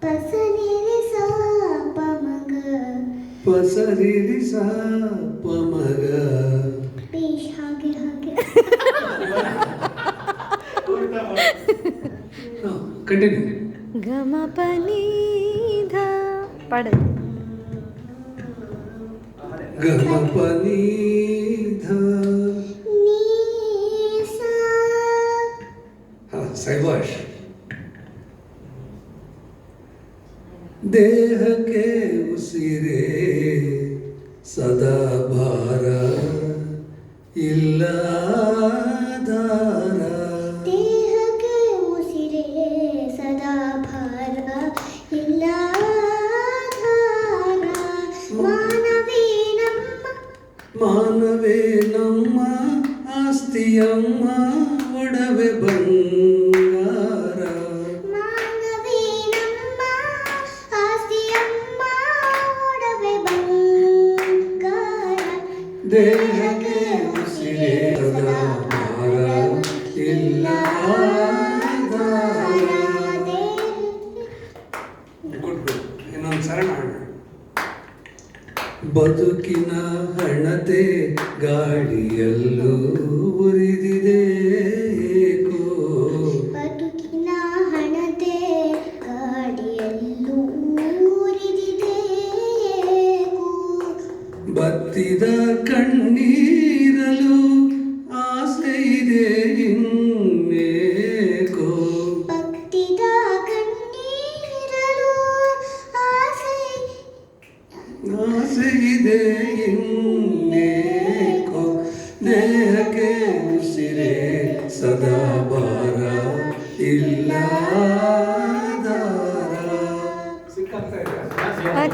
ಪಸನಿರಿ ಸಾ ಪಮಗ ಪಸರಿರಿ ಸಾ ಪಮಗ ಪೇಶ್ ಹಾಗೆ ಹಾಗೆ ಕಂಟಿನ್ಯೂ ಗಮ ಪನಿ ಧ ಪಡ ಗಮ ಪನಿ ಧ ನೀ ಸಾ ಸೈವಾಶ್ ದೇಹಕ್ಕೆ ಉಸಿರೇ ಸದಾ ಭಾರ ಇಲ್ಲ ಧಾರ ದೇಹಕ್ಕೆ ಉಸಿರೇ ಸದಾ ಭಾರ ಇಲ್ಲ ಧಾರ ಮಾನವೇ ನಮ್ಮ ಮಾನವೇ ನಮ್ಮ ಆಸ್ತಿಯಮ್ಮ ಒಡವೆ ಬಂಗಾರ ಮಾನವೇ ನಮ್ಮ ಆಸ್ತಿಯಮ್ಮ ಒಡವೆ ಬಂಗಾರ ದೇಹಕ್ಕೆ ಉಸಿರೇ ಸದಾ ಭಾರ ಇಲ್ಲ ಧಾರ. ಇನ್ನೊಂದು ಸರಳ ಹಾಡು. ಬದುಕಿನ ಹಣತೆ ಗಾಳಿಯಲ್ಲೂ ಉರಿದಿದೆ ಏಕೋ ಬದುಕಿನ ಹಣತೆ ಗಾಡಿಯಲ್ಲೂ ಉರಿದಿದೆ ಏಕೋ. ಬತ್ತಿದ ಕಣ್ಣೀರಲು ಆಸೆ ಇದೆ ಇನ್ನೇಕೋ ಭಕ್ತಿದ ಕಣ್ಣೀರಲು ಆಸೆ ಆಸೆ ಇದೆ ಇನ್ನೇಕೋ ದೇಹಕ್ಕೆ ಉಸಿರೇ ಸದಾ ಭಾರ ಇಲ್ಲ ಧಾರ.